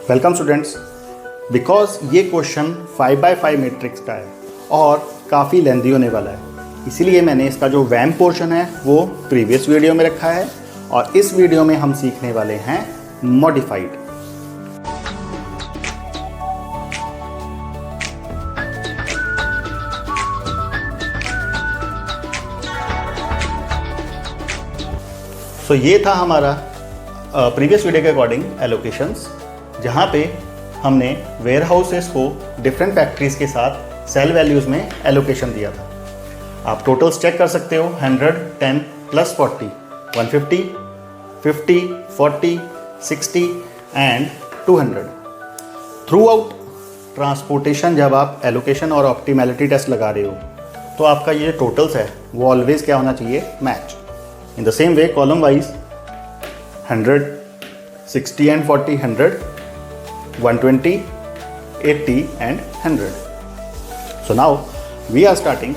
Welcome students. Because ये question 5x5 matrix का है और काफ़ी लेंदी होने वाला है, इसीलिए मैंने इसका जो वैम पोर्शन है वो प्रीवियस वीडियो में रखा है और इस वीडियो में हम सीखने वाले हैं मॉडिफाइड। सो ये था हमारा प्रीवियस वीडियो के अकॉर्डिंग एलोकेशंस, जहाँ पे हमने वेयर हाउसेस को डिफरेंट फैक्ट्रीज के साथ सेल वैल्यूज़ में एलोकेशन दिया था। आप टोटल्स चेक कर सकते हो, 100, 10 plus 40, 150, 50, 40, 60 and 200। Through out transportation जब आप एलोकेशन और ऑप्टिमैलिटी टेस्ट लगा रहे हो तो आपका ये टोटल्स है वो ऑलवेज क्या होना चाहिए, match. In the same way column wise 100, 60 and 40, 100, 120, 80 and 100. So now we are starting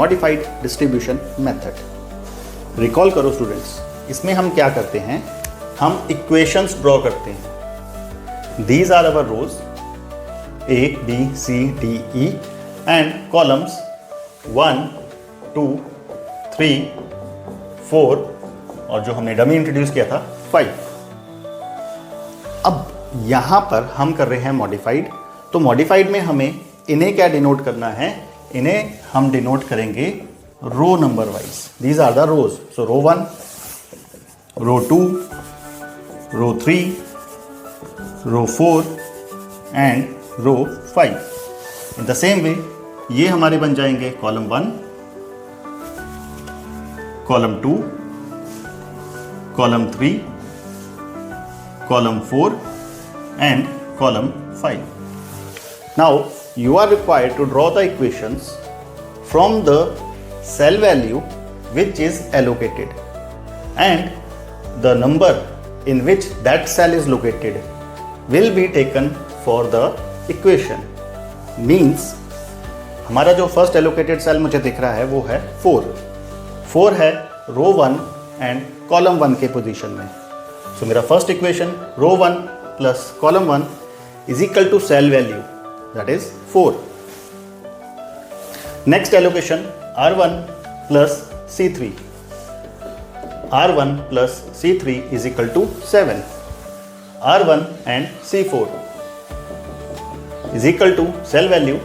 modified distribution method. Recall करो स्टूडेंट्स, इसमें हम क्या करते हैं, हम इक्वेशंस ड्रॉ करते हैं। These are our rows A, B, C, D, E and columns 1, 2, 3, 4 और जो हमने डमी इंट्रोड्यूस किया था 5। अब यहाँ पर हम कर रहे हैं मॉडिफाइड। तो मॉडिफाइड में हमें इन्हें क्या डिनोट करना है, इन्हें हम डिनोट करेंगे row number wise. These are the rows. So row 1, row 2, row 3, row 4 and row 5। In the same way ये हमारे बन जाएंगे column 1, column 2, column 3, column 4 and column 5. Now you are required to draw the equations from the cell value which is allocated and the number in which that cell is located will be taken for the equation. Means हमारा जो first allocated cell मुझे दिख रहा है वो है 4 है रो 1 and column 1 के पोजीशन में। सो मेरा first equation row 1 plus column 1 is equal to cell value that is 4। Next allocation R1 plus C3, R1 plus C3 is equal to 7, R1 and C4 is equal to cell value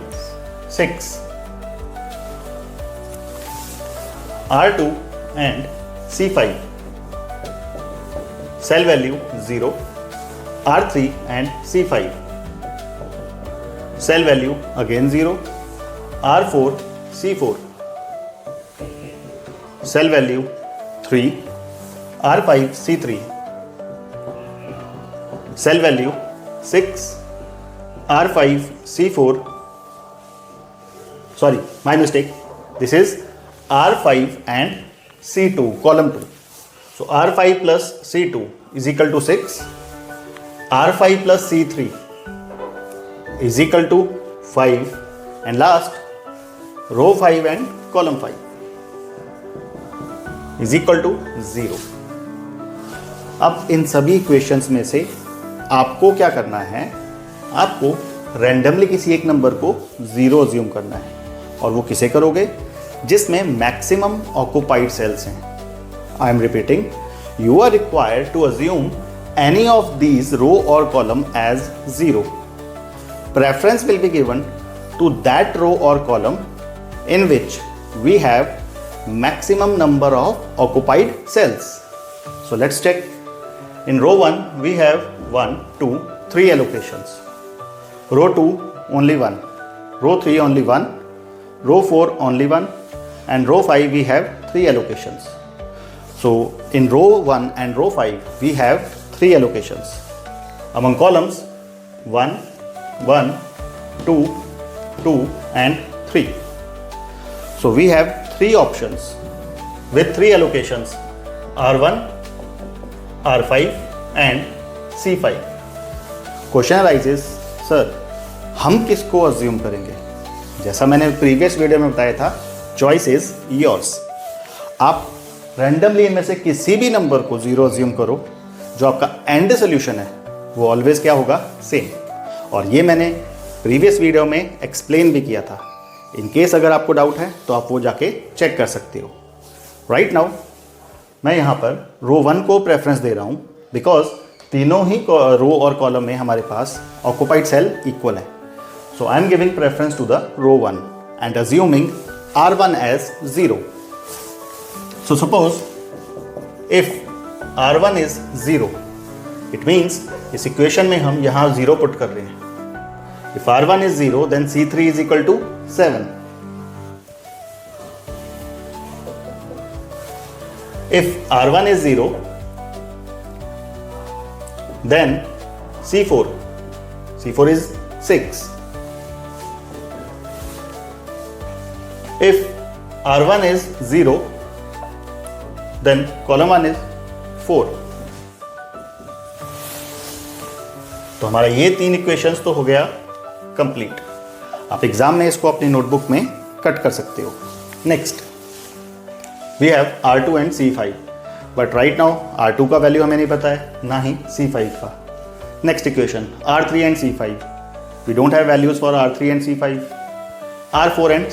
6, R2 and C5 cell value 0, R3 and C5 cell value again 0, R4, C4 cell value 3, R5, C3 cell value 6, R5, C4 sorry my mistake, this is R5 and C2 column 2. So R5 plus C2 is equal to 6, R5 plus C3 is equal to 5 and last row 5 and column 5 is equal to 0. अब इन सभी equations में से आपको क्या करना है, आपको randomly किसी एक नंबर को 0 अज्यूम करना है और वो किसे करोगे, जिसमें मैक्सिमम ऑक्युपाइड सेल्स हैं। I am repeating, you are required to assume any of these row or column as 0. Preference will be given to that row or column in which we have maximum number of occupied cells. So let's check. In row 1 we have 1, 2, 3 allocations. Row 2 only 1, row 3 only 1, row 4 only 1 and row 5 we have 3 allocations. So in row 1 and row 5 we have 3 allocations. Among columns 1, 1, 2, 2 and 3. So we have 3 options with 3 allocations, R1, R5 and C5. Question arises, sir हम किसको assume करेंगे? जैसा मैंने previous video में बताया था, choice is yours. आप randomly इनमें से किसी भी नंबर को 0 अज्यूम करो, जो आपका एंड सोल्यूशन है वो ऑलवेज क्या होगा, सेम। और ये मैंने प्रीवियस वीडियो में एक्सप्लेन भी किया था। इन केस अगर आपको डाउट है तो आप वो जाके चेक कर सकते हो। राइट नाउ मैं यहाँ पर रो 1 को प्रेफरेंस दे रहा हूँ बिकॉज तीनों ही रो और कॉलम में हमारे पास ऑक्यूपाइड सेल इक्वल है। So I am giving preference to the row 1 and assuming R1 as 0. So suppose if R1 is 0, it means इस इक्वेशन में हम यहाँ 0 पुट कर रहे हैं। If R1 is 0, then C3 is equal to 7. If R1 is 0, then C4 is 6. If R1 is 0, then column 1 is 4. तो हमारा ये 3 इक्वेशंस तो हो गया कंप्लीट। आप एग्जाम में इसको अपनी नोटबुक में कट कर सकते हो। Next we have R2 and C5, but right now R2 का वैल्यू हमें नहीं पता है, ना ही C5 का। Next equation R3 and C5, we don't have values for R3 and C5। R4 and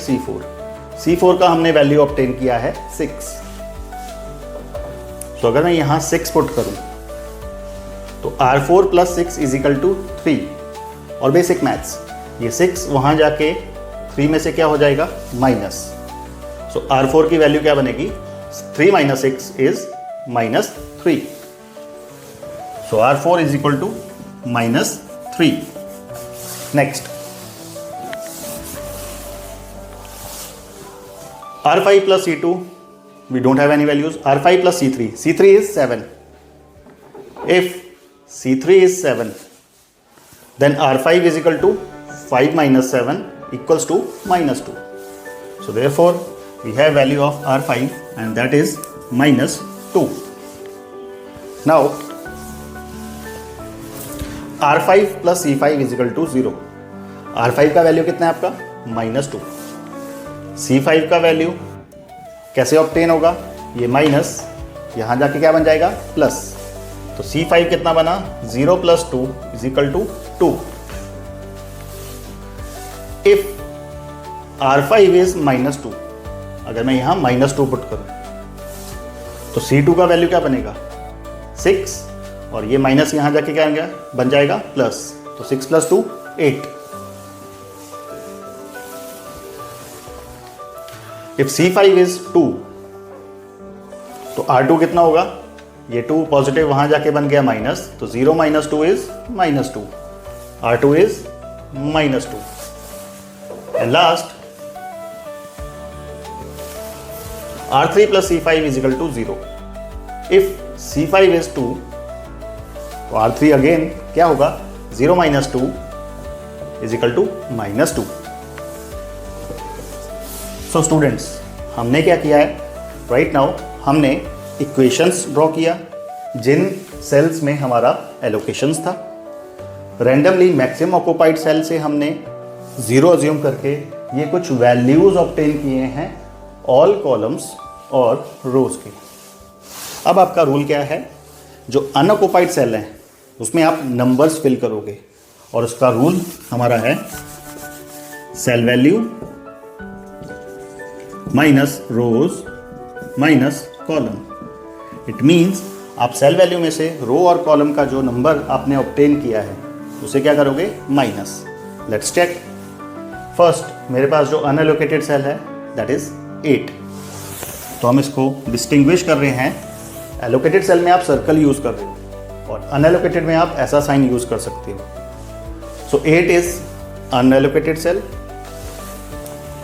C4 का हमने वैल्यू ऑब्टेन किया है 6। तो अगर मैं यहाँ 6 पुट करूँ तो R4 plus 6 is equal to 3। और बेसिक मैथ्स, ये 6 वहाँ जाके 3 में से क्या हो जाएगा, माइनस। सो R4 की वैल्यू क्या बनेगी, 3 minus 6 is minus 3। So R4 is equal to minus 3। Next R5 plus C2, we don't have any values. R5 plus C3 is 7. If C3 is 7, then R5 is equal to 5 minus 7 equals to minus 2. So therefore, we have value of R5 and that is minus 2. Now, R5 plus C5 is equal to 0. R5 का value कितना है आपका, minus 2। C5 का value कैसे obtain होगा, ये minus यहाँ जाके क्या बन जाएगा, प्लस। तो C5 कितना बना, 0 plus 2 is equal to 2। If R5 is minus 2, अगर मैं यहाँ माइनस 2 पुट करूँ तो C2 का वैल्यू क्या बनेगा, 6, और ये माइनस यहाँ जाके क्या बन जाएगा, प्लस। तो 6 प्लस 2 8। If C5 is 2, तो R2 कितना होगा, ये 2 पॉजिटिव वहां जाके बन गया माइनस, तो 0 minus 2 is minus 2। R2 is minus 2। And last R3 plus C5 is equal to 0। If C5 is 2, तो R3 अगेन क्या होगा, 0 minus 2 is equal to minus 2। So students, हमने क्या किया है, राइट नाउ हमने इक्वेशंस ड्रॉ किया जिन सेल्स में हमारा एलोकेशंस था। रैंडमली मैक्सिमम ऑक्यूपाइड सेल से हमने 0 अज्यूम करके ये कुछ वैल्यूज ऑब्टेन किए हैं ऑल कॉलम्स और रोज के। अब आपका रूल क्या है, जो अनऑक्यूपाइड सेल हैं उसमें आप नंबर्स फिल करोगे, और उसका रूल हमारा है cell value minus rows minus column. It means आप सेल वैल्यू में से रो और कॉलम का जो नंबर आपने ऑब्टेन किया है उसे क्या करोगे, माइनस। Let's check. फर्स्ट मेरे पास जो अनएलोकेटेड सेल है दैट इज 8। तो हम इसको डिस्टिंग्विश कर रहे हैं। एलोकेटेड सेल में आप सर्कल यूज कर रहे हो और अनएलोकेटेड में आप ऐसा साइन यूज कर सकते हो। सो 8 इज अनएलोकेटेड सेल।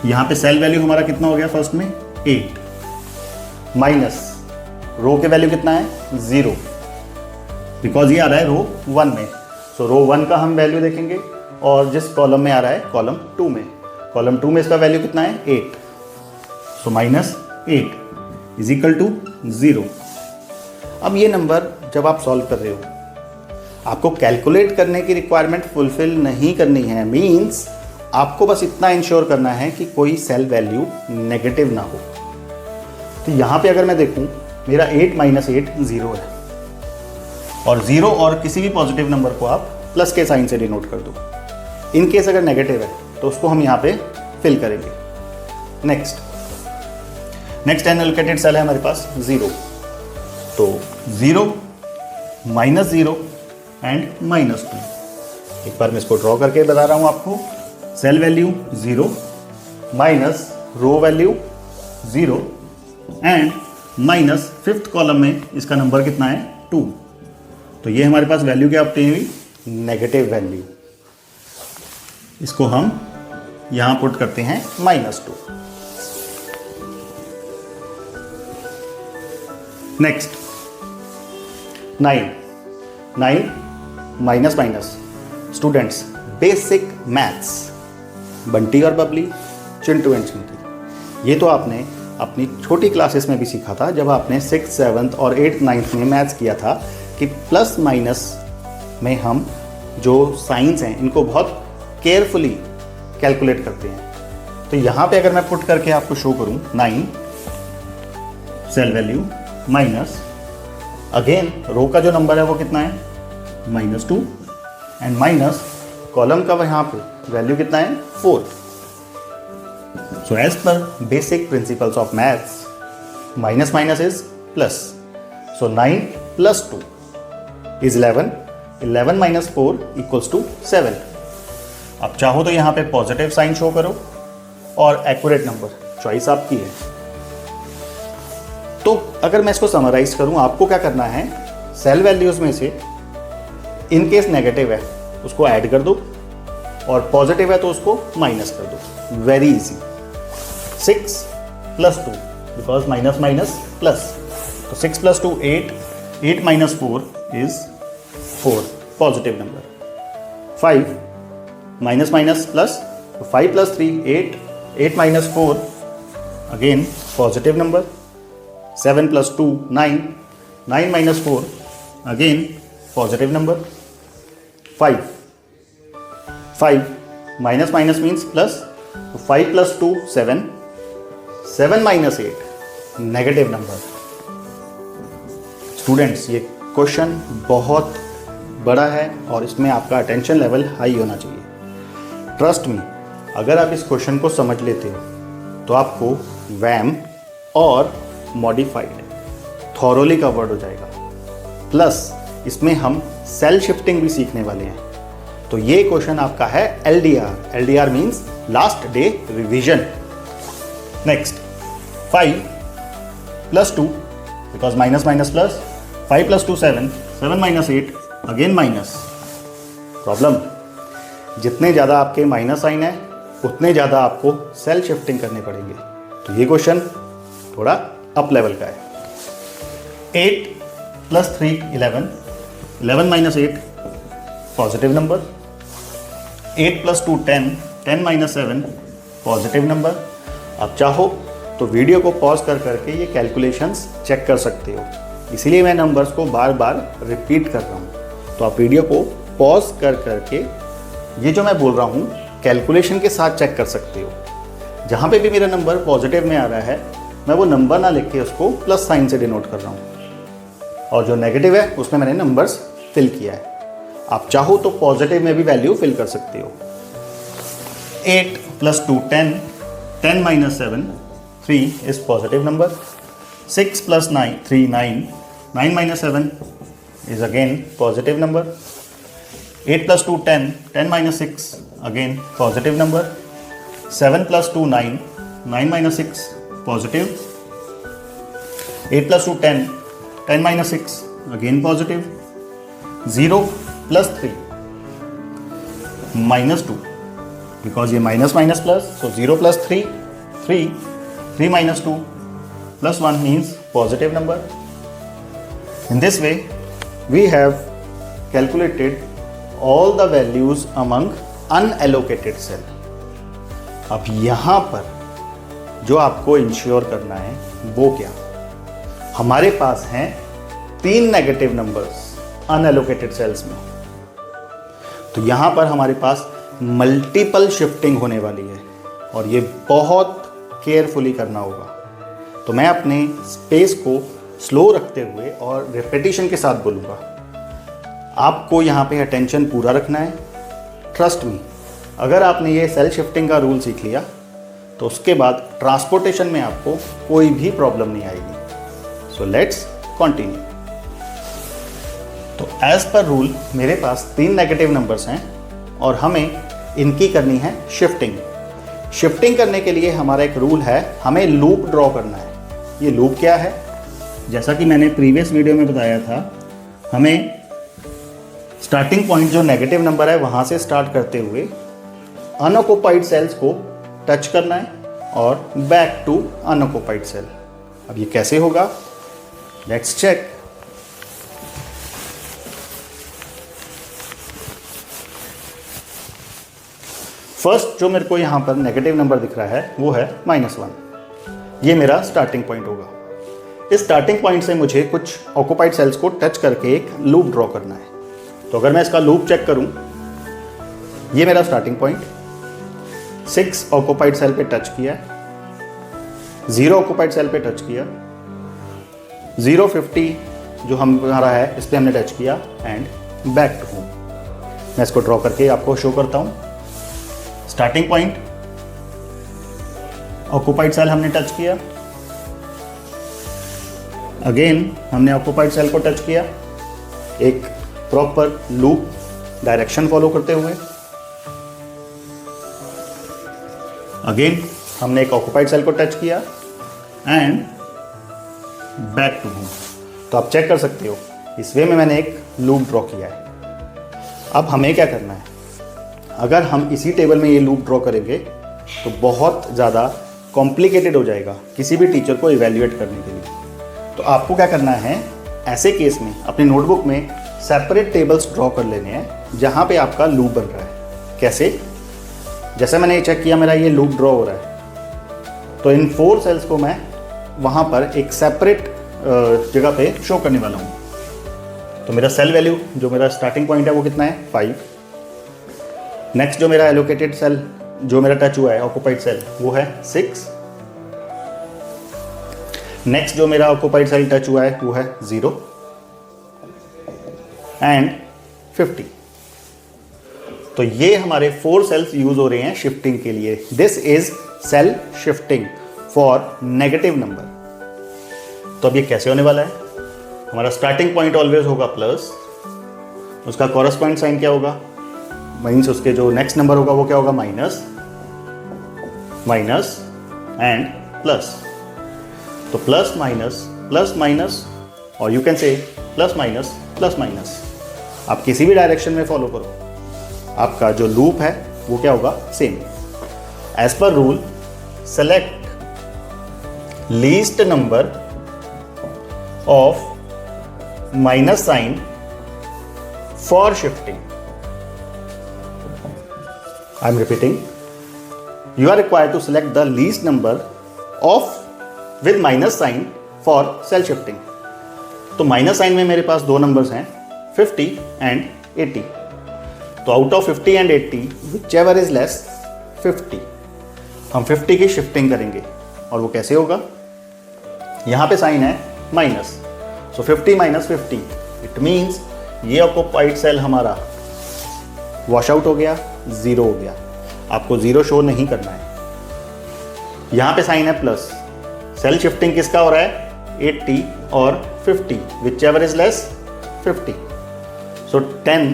यहाँ पे सेल वैल्यू हमारा कितना हो गया, फर्स्ट में 8 माइनस रो के वैल्यू कितना है, 0, बिकॉज ये आ रहा है रो 1 में। सो रो 1 का हम वैल्यू देखेंगे और जिस कॉलम में आ रहा है कॉलम 2 में, कॉलम 2 में इसका वैल्यू कितना है, 8। So minus 8 is equal to 0। अब ये नंबर जब आप सॉल्व कर रहे हो, आपको कैलकुलेट करने की रिक्वायरमेंट फुलफिल नहीं करनी है। मीन्स आपको बस इतना इंश्योर करना है कि कोई सेल वैल्यू नेगेटिव ना हो। तो यहाँ पे अगर मैं देखूँ, मेरा 8 माइनस 8 0 है। और 0 और किसी भी पॉजिटिव नंबर को आप प्लस के साइन से डिनोट कर दो। इन केस अगर नेगेटिव है तो उसको हम यहाँ पे फिल करेंगे। नेक्स्ट अनएलोकेटेड सेल है हमारे पास 0, तो 0 -0 एंड -2। एक बार मैं इसको ड्रॉ करके बता रहा हूँ आपको। Cell value 0 minus row value 0 and minus 5th column में इसका नंबर कितना है 2। तो ये हमारे पास वैल्यू क्या ऑब्टेन हुई, नेगेटिव वैल्यू। इसको हम यहां पुट करते हैं -2। Next 9 minus minus. Students, basic maths, Bunty और बबली, चिंटू एंड चिंटी, ये तो आपने अपनी छोटी क्लासेस में भी सीखा था जब आपने 6th 7th और 8th 9th में मैथ्स किया था कि प्लस माइनस में हम जो साइंस हैं इनको बहुत केयरफुली कैलकुलेट करते हैं। तो यहाँ पे अगर मैं पुट करके आपको शो करूँ 9 सेल वैल्यू माइनस, अगेन रो का जो नंबर है वो कितना है -2 एंड माइनस कॉलम का यहाँ पे वैल्यू कितना है 4। So as per basic principles of maths, minus minus is plus. So 9 plus 2 is 11. 11 minus 4 equals to 7. अब चाहो तो यहाँ पे पॉजिटिव साइन शो करो और एक्यूरेट नंबर, चॉइस आपकी है। तो अगर मैं इसको समराइज करूँ, आपको क्या करना है, सेल वैल्यूज में से इन केस नेगेटिव है उसको ऐड कर दो और पॉजिटिव है तो उसको माइनस कर दो। Very easy. 6 plus 2 because minus minus plus, तो 6 plus 2 8, 8 minus 4 is 4, positive number। 5 minus minus plus, तो 5 plus 3 8, 8 minus 4 again positive number। 7 plus 2 9, 9 minus 4 again positive number। 5 minus minus means plus, तो 5 plus 2 7, 7 minus 8 negative number. Students, ये question बहुत बड़ा है और इसमें आपका अटेंशन लेवल हाई होना चाहिए। ट्रस्ट मी, अगर आप इस क्वेश्चन को समझ लेते हो तो आपको वैम और मॉडिफाइड थॉरोली कवर्ड हो जाएगा। प्लस इसमें हम सेल शिफ्टिंग भी सीखने वाले हैं। तो ये क्वेश्चन आपका है LDR। LDR means last day revision. Next 5 plus 2 because minus minus plus, 5 plus 2 7, 7 minus 8 again minus. Problem, जितने ज़्यादा आपके माइनस साइन है उतने ज़्यादा आपको सेल शिफ्टिंग करने पड़ेंगे। तो ये क्वेश्चन थोड़ा अप लेवल का है। 8 plus 3 11, 11 minus 8 positive number. 8 plus 2 10, 10 minus 7 positive number. आप चाहो तो वीडियो को पॉज कर करके ये कैलकुलेशंस चेक कर सकते हो, इसीलिए मैं नंबर्स को बार बार रिपीट कर रहा हूँ। तो आप वीडियो को पॉज कर करके ये जो मैं बोल रहा हूँ कैलकुलेशन के साथ चेक कर सकते हो। जहाँ पे भी मेरा नंबर पॉजिटिव में आ रहा है मैं वो नंबर ना लिख के उसको प्लस साइन से डिनोट कर रहा हूँ, और जो नेगेटिव है उसमें मैंने नंबर्स फिल किया है। आप चाहो तो पॉजिटिव में भी वैल्यू फिल कर सकते हो। 8 plus 2 10, 10 minus 7 3 is positive number। 6 plus 9 3 9, 9 minus 7 is again positive number। 8 plus 2 10, 10 minus 6 again positive number। 7 plus 2 9, 9 minus 6 positive। 8 plus 2 10, 10 minus 6 again positive। 0 plus 3 minus 2 because ये minus minus plus, so 0 plus 3 3, 3 minus 2 plus 1 means positive number। In this way we have calculated all the values among unallocated cell। अब यहाँ पर जो आपको ensure करना है वो क्या, हमारे पास हैं 3 नेगेटिव नंबर्स अनएलोकेटेड सेल्स में। तो यहाँ पर हमारे पास मल्टीपल शिफ्टिंग होने वाली है और ये बहुत केयरफुली करना होगा। तो मैं अपने स्पेस को स्लो रखते हुए और रिपीटिशन के साथ बोलूँगा। आपको यहाँ पे अटेंशन पूरा रखना है। ट्रस्ट मी, अगर आपने ये सेल शिफ्टिंग का रूल सीख लिया तो उसके बाद ट्रांसपोर्टेशन में आपको कोई भी प्रॉब्लम नहीं आएगी। So let's continue. तो एज पर रूल मेरे पास 3 नेगेटिव नंबर्स हैं और हमें इनकी करनी है शिफ्टिंग। शिफ्टिंग करने के लिए हमारा एक रूल है, हमें लूप ड्रॉ करना है। ये लूप क्या है? जैसा कि मैंने प्रीवियस वीडियो में बताया था, हमें स्टार्टिंग पॉइंट जो नेगेटिव नंबर है वहाँ से स्टार्ट करते हुए अनऑक्युपाइड सेल्स को टच करना है और बैक टू अनऑक्युपाइड सेल। अब ये कैसे होगा? Let's check. फर्स्ट जो मेरे को यहाँ पर नेगेटिव नंबर दिख रहा है वो है -1। ये मेरा स्टार्टिंग पॉइंट होगा। इस स्टार्टिंग पॉइंट से मुझे कुछ ऑक्युपाइड सेल्स को टच करके एक लूप ड्रॉ करना है। तो अगर मैं इसका लूप चेक करूं, ये मेरा स्टार्टिंग पॉइंट 6 ऑक्युपाइड सेल पे टच किया, 0 ऑक्युपाइड सेल पे टच किया, 050 जो हमारा है इस पे हमने टच किया एंड बैक टू होम। मैं इसको ड्रॉ करके आपको शो करता हूं। स्टार्टिंग पॉइंट, ऑक्युपाइड सेल हमने टच किया, अगेन हमने ऑक्युपाइड सेल को टच किया, एक प्रॉपर लूप डायरेक्शन फॉलो करते हुए, अगेन हमने एक ऑक्युपाइड सेल को टच किया एंड बैक टू होम। तो आप चेक कर सकते हो इस वे में मैंने एक लूप ड्रॉ किया है। अब हमें क्या करना है? अगर हम इसी टेबल में ये लूप ड्रॉ करेंगे तो बहुत ज़्यादा कॉम्प्लिकेटेड हो जाएगा किसी भी टीचर को इवैल्यूएट करने के लिए। तो आपको क्या करना है, ऐसे केस में अपनी नोटबुक में सेपरेट टेबल्स ड्रॉ कर लेने हैं जहाँ पे आपका लूप बन रहा है। कैसे? जैसे मैंने चेक किया मेरा ये लूप ड्रॉ हो रहा है, तो इन 4 सेल्स को मैं वहाँ पर एक सेपरेट जगह पे शो करने वाला हूँ। तो मेरा सेल वैल्यू जो मेरा स्टार्टिंग पॉइंट है वो कितना है? 5। नेक्स्ट जो मेरा एलोकेटेड सेल जो मेरा टच हुआ है ऑक्युपाइड सेल वो है 6। नेक्स्ट जो मेरा ऑक्युपाइड सेल टच हुआ है वो है 0 एंड 50। तो ये हमारे 4 सेल्स यूज हो रहे हैं शिफ्टिंग के लिए। This is cell shifting for negative number. तो अब ये कैसे होने वाला है? हमारा स्टार्टिंग पॉइंट ऑलवेज होगा प्लस, उसका कॉरस्पॉन्डिंग साइन क्या होगा? मीन्स उसके जो नेक्स्ट नंबर होगा वो क्या होगा? Minus, minus and plus. तो प्लस माइनस और you can say plus minus. आप किसी भी डायरेक्शन में फॉलो करो, आपका जो लूप है वो क्या होगा? Same. As per rule select least number of minus sign for shifting. I am repeating, you are required to select the least number of with minus sign for cell shifting। तो minus sign में मेरे पास 2 numbers हैं 50 and 80। तो out of 50 and 80 whichever is less 50, हम 50 की shifting करेंगे। और वो कैसे होगा? यहाँ पे साइन है minus, so 50 minus 50 it means ये ऑक्युपाइड सेल हमारा वॉश आउट हो गया, 0 हो गया। आपको 0 शो नहीं करना है। यहाँ पे साइन है प्लस, सेल शिफ्टिंग किसका हो रहा है? 80 और 50 whichever is less 50। So 10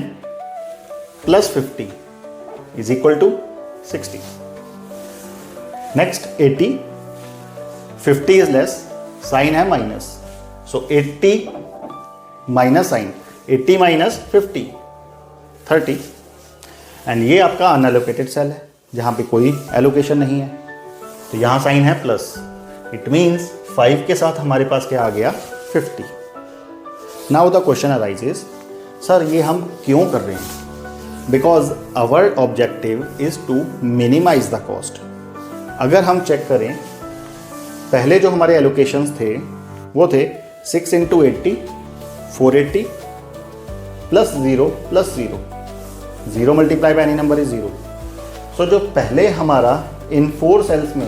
plus 50 is equal to 60। Next 80, 50 is less, sign है minus, so 80 minus sign, 80 minus 50 30। And ये आपका अनएलोकेटेड सेल है जहाँ पे कोई एलोकेशन नहीं है। तो यहाँ साइन है प्लस, इट मीन्स 5 के साथ हमारे पास क्या आ गया? 50। Now the question arises, sir ये हम क्यों कर रहे हैं? Because our objective is to minimize the cost. अगर हम चेक करें, पहले जो हमारे एलोकेशंस थे वो थे 6 into 80 480 plus 0 plus 0, 0 multiply by any number is 0। सो जो पहले हमारा इन 4 सेल्स में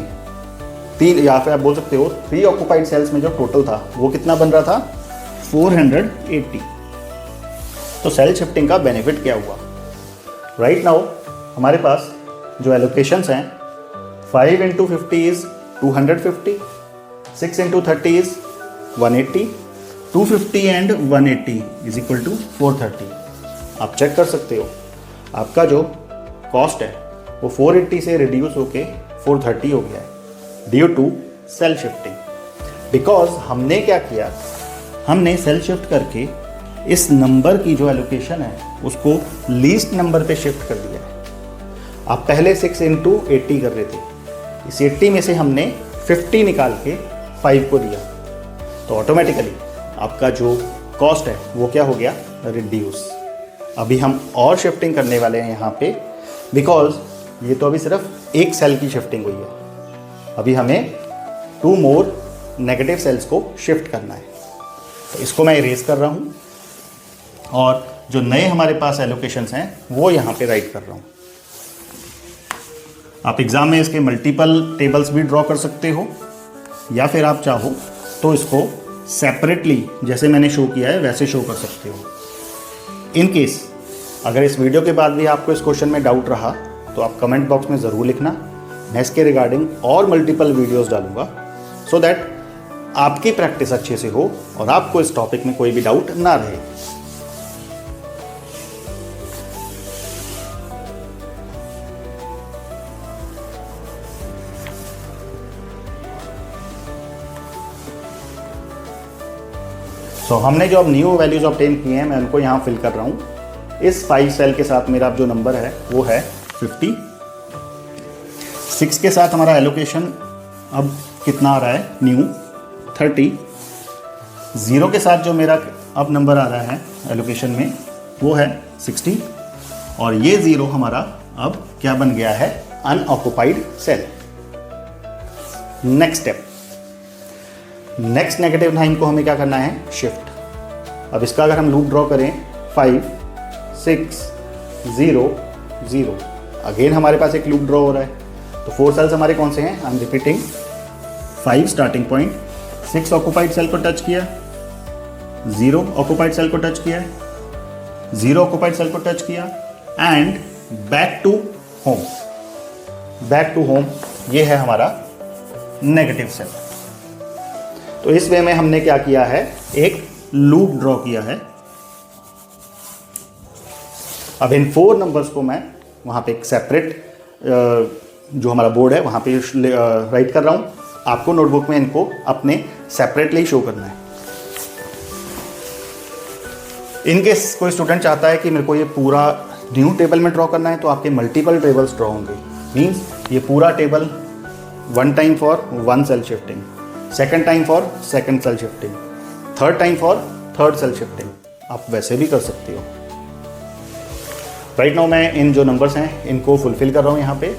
3 या फिर आप बोल सकते हो 3 ऑक्युपाइड सेल्स में जो टोटल था वो कितना बन रहा था? 480। तो सेल शिफ्टिंग का बेनिफिट क्या हुआ? राइट नाउ हमारे पास जो एलोकेशंस हैं 5 into 50 is 250, 6 into 30 is 180, 250 and 180 is equal to 430। आप चेक कर सकते हो आपका जो कॉस्ट है वो 480 से रिड्यूस होके 430 हो गया है due to cell shifting. Because हमने क्या किया, हमने सेल शिफ्ट करके इस नंबर की जो एलोकेशन है उसको लीस्ट नंबर पे शिफ्ट कर दिया है। आप पहले 6 इंटू 80 कर रहे थे, इस 80 में से हमने 50 निकाल के 5 को दिया, तो ऑटोमेटिकली आपका जो कॉस्ट है वो क्या हो गया, रिड्यूस। अभी हम और शिफ्टिंग करने वाले हैं यहाँ पे, बिकॉज ये तो अभी सिर्फ एक सेल की शिफ्टिंग हुई है, अभी हमें 2 मोर नेगेटिव सेल्स को शिफ्ट करना है। तो इसको मैं इरेज कर रहा हूँ और जो नए हमारे पास एलोकेशंस हैं वो यहाँ पे राइट कर रहा हूँ। आप एग्ज़ाम में इसके मल्टीपल टेबल्स भी ड्रॉ कर सकते हो, या फिर आप चाहो तो इसको सेपरेटली जैसे मैंने शो किया है वैसे शो कर सकते हो। इन केस अगर इस वीडियो के बाद भी आपको इस क्वेश्चन में डाउट रहा तो आप कमेंट बॉक्स में ज़रूर लिखना, मैं इसके रिगार्डिंग और मल्टीपल वीडियोस डालूंगा सो दैट आपकी प्रैक्टिस अच्छे से हो और आपको इस टॉपिक में कोई भी डाउट ना रहे। सो हमने जो अब न्यू वैल्यूज ऑब्टेन किए हैं मैं उनको यहाँ फिल कर रहा हूँ। इस 5 सेल के साथ मेरा जो नंबर है वो है 50। 6 के साथ हमारा एलोकेशन अब कितना आ रहा है, न्यू 30। 0 के साथ जो मेरा अब नंबर आ रहा है एलोकेशन में वो है 60, और ये 0 हमारा अब क्या बन गया है, unoccupied cell. Next step, next negative 9 को हमें क्या करना है, शिफ्ट। अब इसका अगर हम लूप ड्रॉ करें 5 6 0 0, अगेन हमारे पास एक लूप ड्रॉ हो रहा है। तो 4 सेल्स हमारे कौन से हैं, I am repeating, 5 starting point, 6 occupied cell को टच किया, 0 ऑक्युपाइड सेल को टच किया, 0 ऑक्युपाइड सेल को टच किया and back to home. Back to home ये है हमारा नेगेटिव सेल। तो इस वे में हमने क्या किया है, एक लूप ड्रॉ किया है। अब इन 4 नंबर्स को मैं वहां पे एक सेपरेट जो हमारा बोर्ड है वहां पे राइट कर रहा हूं। आपको नोटबुक में इनको अपने सेपरेटली शो करना है। इनकेस कोई स्टूडेंट चाहता है कि मेरे को ये पूरा न्यू टेबल में ड्रॉ करना है तो आपके मल्टीपल टेबल्स ड्रॉ होंगे। मीन्स ये पूरा table 1 time for 1 cell shifting, second time for second cell shifting, third time for third cell shifting. आप वैसे भी कर सकते हो। राइट नाउ मैं इन जो नंबर्स हैं इनको फुलफिल कर रहा हूँ यहाँ पे।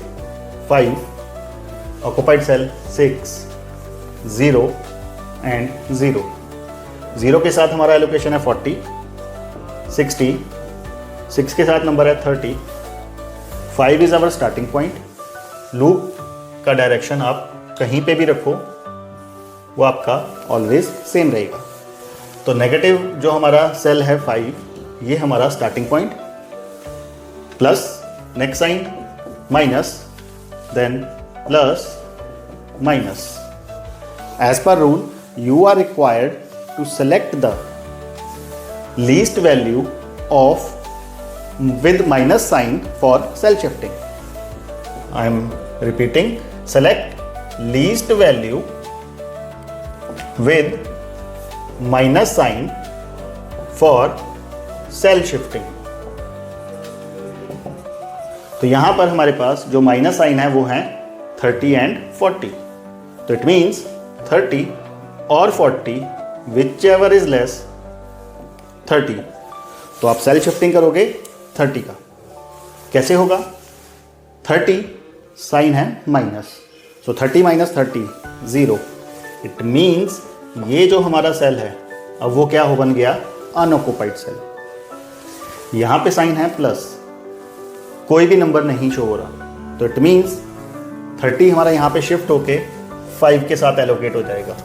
5 ऑक्युपाइड सेल, 6 0 एंड 0। 0 के साथ हमारा एलोकेशन है 40, 60, 6 के साथ नंबर है 30, 5 is our starting point. Loop का डायरेक्शन आप कहीं पे भी रखो वो आपका ऑलवेज सेम रहेगा। तो नेगेटिव जो हमारा सेल है 5, ये हमारा starting point, plus next sign minus, then plus minus. As per rule you are required to select the least value of with minus sign for cell shifting. I am repeating, select least value with minus sign for cell shifting. तो यहां पर हमारे पास जो minus sign है वो है 30 and 40. तो it means 30 और 40 विच एवर इज लेस 30. तो आप सेल शिफ्टिंग करोगे 30 का. कैसे होगा? 30 साइन है minus, so 30 minus 30 0. It means ये जो हमारा सेल है अब वो क्या हो बन गया? Unoccupied cell. यहां पे साइन है प्लस, कोई भी नंबर नहीं शो हो रहा, तो इट मीन्स 30 हमारा यहां पे शिफ्ट होके 5 के साथ एलोकेट हो जाएगा.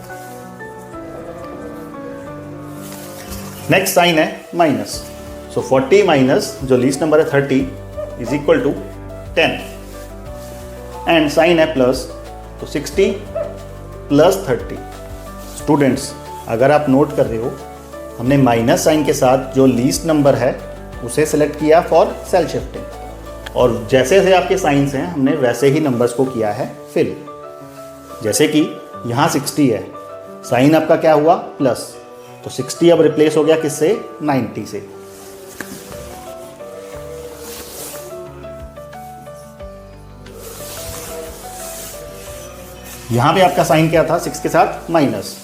नेक्स्ट साइन है माइनस, सो 40 माइनस जो लीस्ट नंबर है 30 is equal to 10 and sign है प्लस, तो 60 प्लस 30। स्टूडेंट्स अगर आप नोट कर रहे हो, हमने माइनस साइन के साथ जो लीस्ट नंबर है उसे सेलेक्ट किया फॉर सेल शिफ्टिंग, और जैसे जैसे आपके साइंस हैं हमने वैसे ही नंबर्स को किया है फिल। जैसे कि यहाँ 60 है, साइन आपका क्या हुआ प्लस, तो 60 अब रिप्लेस हो गया किससे 90 से। यहाँ पे आपका साइन क्या था 6 के साथ माइनस,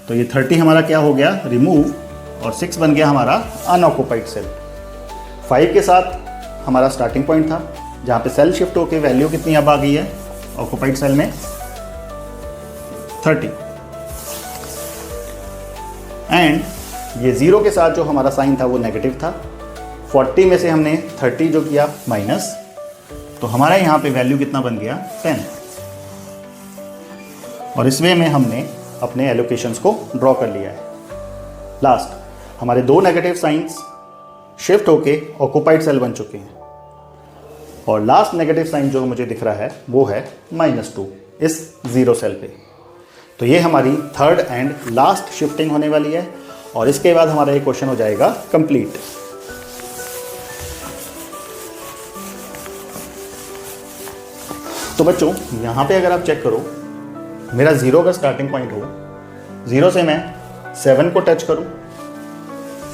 तो ये 30 हमारा क्या हो गया रिमूव, और 6 बन गया हमारा अनऑक्युपाइड सेल। 5 के साथ हमारा स्टार्टिंग पॉइंट था जहाँ पे सेल शिफ्ट होकर वैल्यू कितनी अब आ गई है ऑक्युपाइड सेल में 30, एंड ये 0 के साथ जो हमारा साइन था वो नेगेटिव था। 40 में से हमने 30 जो किया माइनस, तो हमारा यहाँ पे वैल्यू कितना बन गया 10, और इस वे में हमने अपने एलोकेशंस को ड्रॉ कर लिया है। लास्ट हमारे 2 नेगेटिव साइंस शिफ्ट होके ऑक्युपाइड सेल बन चुके हैं, और लास्ट नेगेटिव साइन जो मुझे दिख रहा है वो है -2 इस 0 सेल पे। तो ये हमारी थर्ड एंड लास्ट शिफ्टिंग होने वाली है, और इसके बाद हमारा ये क्वेश्चन हो जाएगा कंप्लीट। तो बच्चों यहाँ पे अगर आप चेक करो, मेरा 0 का स्टार्टिंग पॉइंट हो, 0 से मैं 7 को टच करूँ,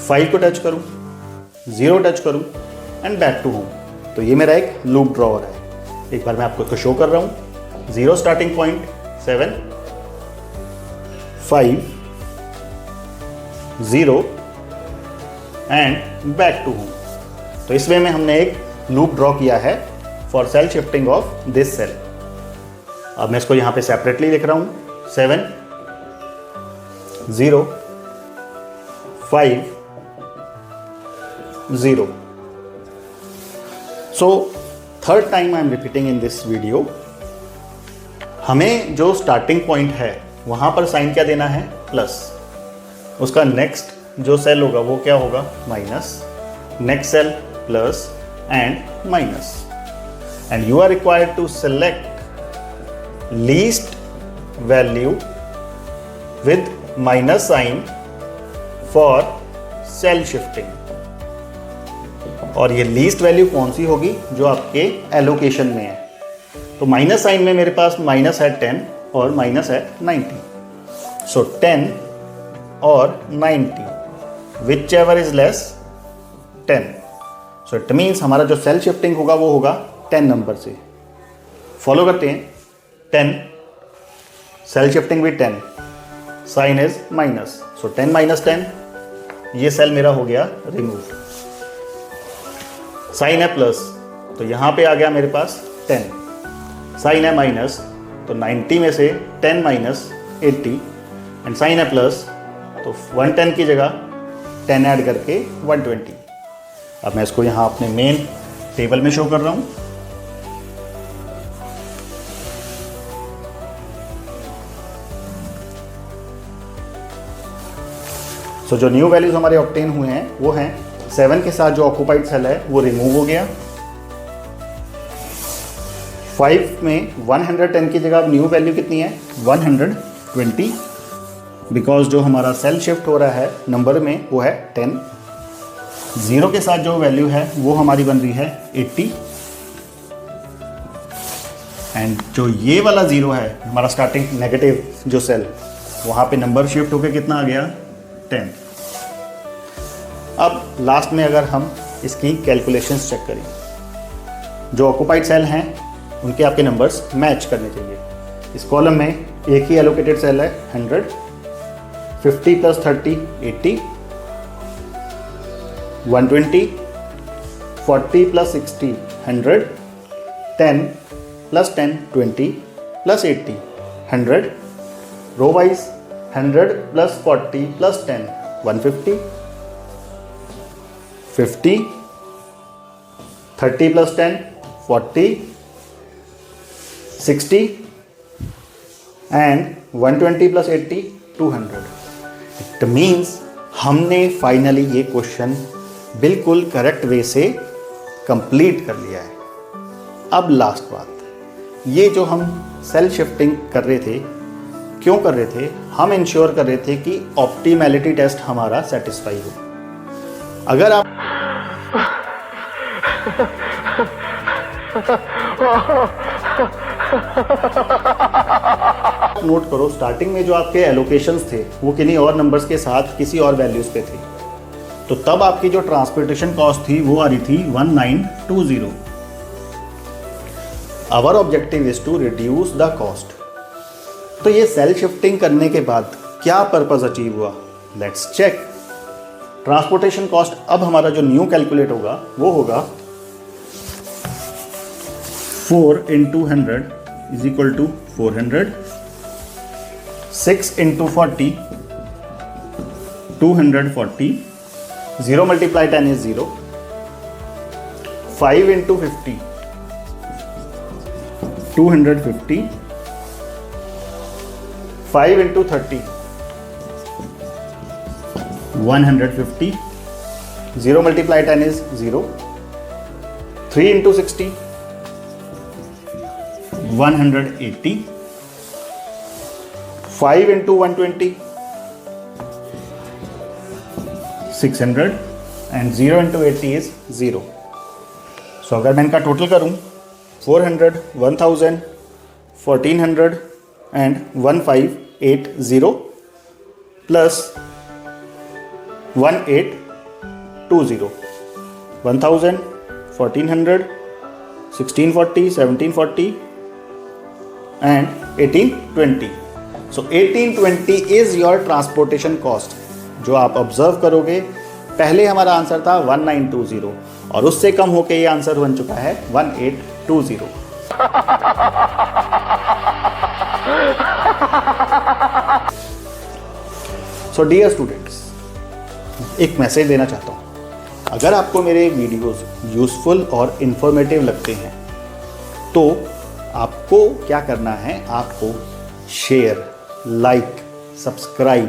5 को टच करूँ, 0 टच करूँ एंड बैक टू होम, तो ये मेरा एक लूप ड्रॉ हो रहा है। एक बार मैं आपको इसको शो कर रहा हूँ। 0 starting point, 7, 5, 0 and back to home. तो इस वे में हमने एक लूप ड्रॉ किया है for cell shifting of this cell. अब मैं इसको यहाँ पे सेपरेटली लिख रहा हूँ, 7, 0, 5, 0. So third time I am repeating in this video, हमें जो स्टार्टिंग पॉइंट है वहाँ पर साइन क्या देना है प्लस, उसका नेक्स्ट जो सेल होगा वो क्या होगा minus, next cell plus and minus, and you are required to select least value with minus sign for cell shifting. और ये लीस्ट वैल्यू कौन सी होगी जो आपके एलोकेशन में है। तो माइनस साइन में मेरे पास माइनस है 10 और माइनस है 90, सो 10 और 90 which ever is less 10, so it means हमारा जो सेल शिफ्टिंग होगा वो होगा 10 नंबर से। फॉलो करते हैं, 10 सेल शिफ्टिंग भी 10, sign is minus, so 10 minus 10, ये सेल मेरा हो गया रिमूव। साइन है प्लस, तो यहाँ पे आ गया मेरे पास 10, साइन है माइनस, तो 90 में से 10 माइनस 80, एंड साइन है प्लस, तो 110 की जगह 10 ऐड करके 120। अब मैं इसको यहाँ अपने मेन टेबल में शो कर रहा हूँ। सो जो न्यू वैल्यूज हमारे ऑब्टेन हुए हैं वो हैं 7 के साथ जो ऑक्युपाइड सेल है वो रिमूव हो गया। 5 में 110 की जगह अब न्यू वैल्यू कितनी है 120, बिकॉज जो हमारा सेल शिफ्ट हो रहा है नंबर में वो है 10। 0 के साथ जो वैल्यू है वो हमारी बन रही है 80, एंड जो ये वाला 0 है हमारा स्टार्टिंग नेगेटिव जो सेल, वहाँ पे नंबर शिफ्ट होकर कितना आ गया 10। अब लास्ट में अगर हम इसकी कैलकुलेशंस चेक करें, जो ऑक्युपाइड सेल हैं उनके आपके नंबर्स मैच करने चाहिए। इस कॉलम में एक ही एलोकेटेड सेल है 100, 50 plus 30 80, 120, 40 plus 60 100, 10 plus 10 20 plus 80 100, row wise 100 plus 40 plus 10 150, 50, 30 plus 10 40, 60 and 120 plus 80 200। It means हमने फाइनली ये क्वेश्चन बिल्कुल करेक्ट वे से कंप्लीट कर लिया है। अब लास्ट बात, ये जो हम सेल शिफ्टिंग कर रहे थे, क्यों कर रहे थे? हम इंश्योर कर रहे थे कि ऑप्टिमैलिटी टेस्ट हमारा सेटिस्फाई हो। अगर आप नोट करो, स्टार्टिंग में जो आपके एलोकेशंस थे वो किन्हीं और नंबर्स के साथ किसी और वैल्यूज पे थे, तो तब आपकी जो ट्रांसपोर्टेशन कॉस्ट थी वो आ रही थी 1920। Our objective is to reduce the cost. तो ये सेल शिफ्टिंग करने के बाद क्या पर्पस अचीव हुआ? Let's check. ट्रांसपोर्टेशन कॉस्ट अब हमारा जो न्यू कैलकुलेट होगा वो होगा 4 into 100 is equal to 400, 6 into 40 240, 0 multiply 10 is 0, 5 into 50 250, 5 into 30 150, 0 multiply 10 is 0, 3 into 60 180, 5 into 120 600 and 0 into 80 is 0. So अगर मैं इनका टोटल करूं 400, 1000, 1400 and 1580 plus 1820, 1000, 1400, 1640, 1740 and 1820. So 1820 is your transportation cost। जो आप ऑब्जर्व करोगे, पहले हमारा आंसर था 1920 और उससे कम होके ये आंसर बन चुका है 1820। सो डियर स्टूडेंट्स, एक मैसेज देना चाहता हूँ। अगर आपको मेरे वीडियोस यूजफुल और इंफॉर्मेटिव लगते हैं तो आपको क्या करना है? आपको शेयर, लाइक, सब्सक्राइब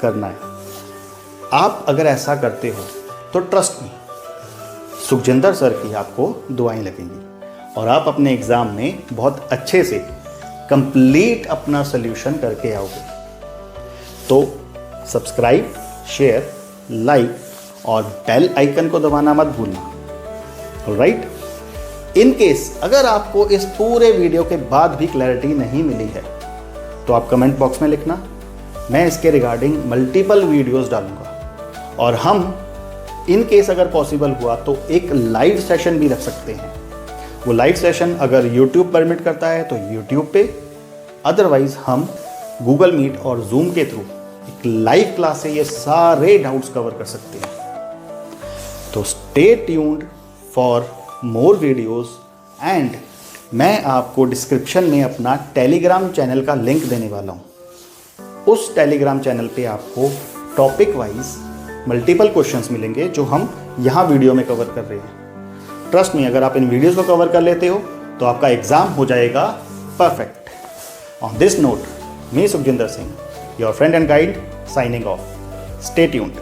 करना है। आप अगर ऐसा करते हो तो ट्रस्ट मी, सुखजिंदर सर की आपको दुआएं लगेंगी और आप अपने एग्ज़ाम में बहुत अच्छे से कंप्लीट अपना सॉल्यूशन करके आओगे। तो सब्सक्राइब, शेयर, लाइक और बेल आइकन को दबाना मत भूलना। ऑलराइट? इन केस अगर आपको इस पूरे वीडियो के बाद भी क्लैरिटी नहीं मिली है तो आप कमेंट बॉक्स में लिखना, मैं इसके रिगार्डिंग मल्टीपल वीडियोस डालूंगा और हम इन केस अगर पॉसिबल हुआ तो एक लाइव सेशन भी रख सकते हैं। वो लाइव सेशन अगर YouTube परमिट करता है तो YouTube पे, अदरवाइज हम Google मीट और Zoom के थ्रू एक लाइव क्लास से ये सारे डाउट्स कवर कर सकते हैं। तो stay tuned for more videos and मैं आपको डिस्क्रिप्शन में अपना टेलीग्राम चैनल का लिंक देने वाला हूँ। उस टेलीग्राम चैनल पे आपको टॉपिक वाइज मल्टीपल क्वेश्चंस मिलेंगे जो हम यहाँ वीडियो में कवर कर रहे हैं। ट्रस्ट मी, अगर आप इन वीडियोस को कवर कर लेते हो तो आपका एग्जाम हो जाएगा perfect. On this note, me Sukhjinder Singh, your friend and guide, signing off. Stay tuned.